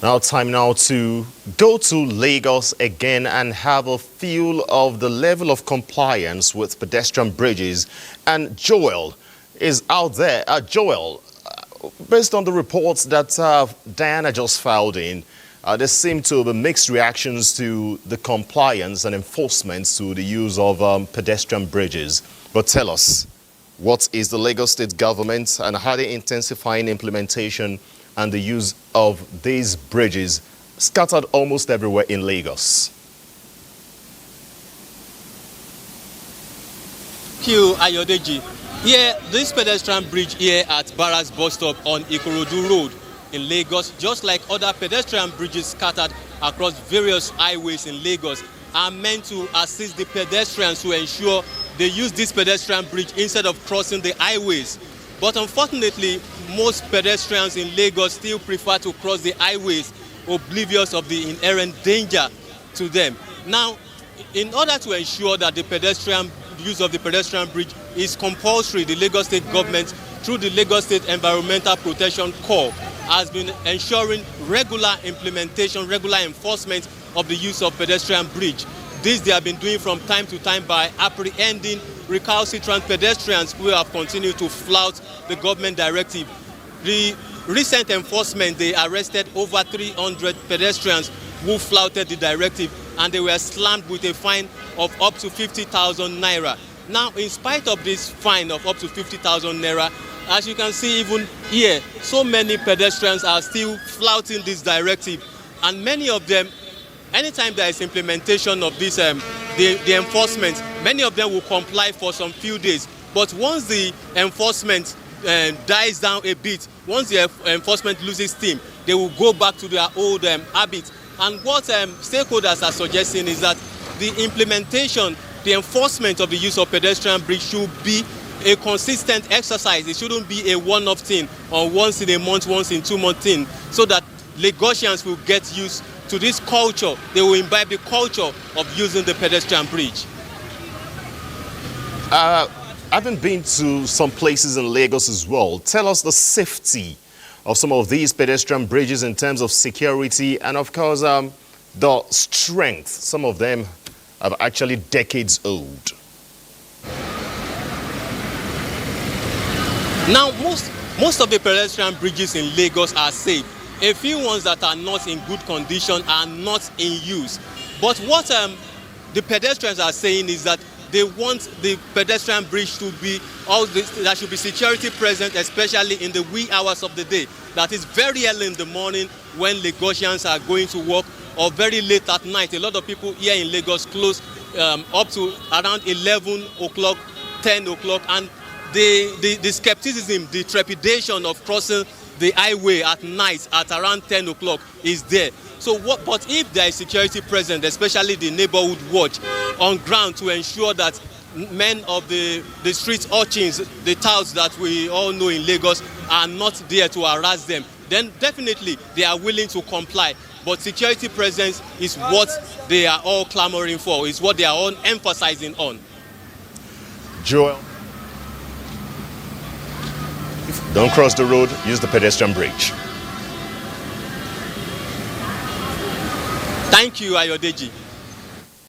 Now, time now to go to Lagos again and have a feel of the level of compliance with pedestrian bridges. And Joel is out there. Joel, based on the reports that Diana just filed in, there seem to be mixed reactions to the compliance and enforcement to the use of pedestrian bridges. But tell us, what is the Lagos state government and how they intensifying implementation and the use of these bridges scattered almost everywhere in Lagos? Thank you, Ayodeji. Here, this pedestrian bridge here at Barracks bus stop on Ikorodu Road in Lagos, just like other pedestrian bridges scattered across various highways in Lagos, are meant to assist the pedestrians to ensure they use this pedestrian bridge instead of crossing the highways. But unfortunately, most pedestrians in Lagos still prefer to cross the highways, oblivious of the inherent danger to them. Now, in order to ensure that the pedestrian use of the pedestrian bridge is compulsory, the Lagos State government, through the Lagos State Environmental Protection Corps, has been ensuring regular implementation, regular enforcement of the use of pedestrian bridge. This they have been doing from time to time by apprehending recalcitrant pedestrians who have continued to flout the government directive. The recent enforcement, they arrested over 300 pedestrians who flouted the directive, and they were slammed with a fine of up to 50,000 naira. Now, in spite of this fine of up to 50,000 naira, as you can see even here, so many pedestrians are still flouting this directive, and many of them, anytime there is implementation of this, the enforcement, many of them will comply for some few days. But once the enforcement dies down a bit, once the enforcement loses steam, they will go back to their old habits. And what stakeholders are suggesting is that the implementation, the enforcement of the use of pedestrian bridge should be a consistent exercise. It shouldn't be a one-off thing or once in a month, once in 2 month thing, so that Lagosians will get used to this culture. They will imbibe the culture of using the pedestrian bridge. Having been to some places in Lagos as well, tell us the safety of some of these pedestrian bridges in terms of security and, of course, the strength. Some of them are actually decades old. Now, most of the pedestrian bridges in Lagos are safe. A few ones that are not in good condition are not in use. But what the pedestrians are saying is that they want the pedestrian bridge to be, there should be security present, especially in the wee hours of the day. That is very early in the morning when Lagosians are going to work, or very late at night. A lot of people here in Lagos close up to around 11 o'clock, 10 o'clock, and the skepticism, the trepidation of crossing the highway at night at around 10 o'clock is there. So but if there is security present, especially the neighborhood watch on ground to ensure that men of the street urchins, the touts that we all know in Lagos, are not there to harass them, then definitely they are willing to comply. But security presence is what they are all clamoring for, is what they are all emphasizing on. Joel, don't cross the road, use the pedestrian bridge. Thank you, Ayodeji.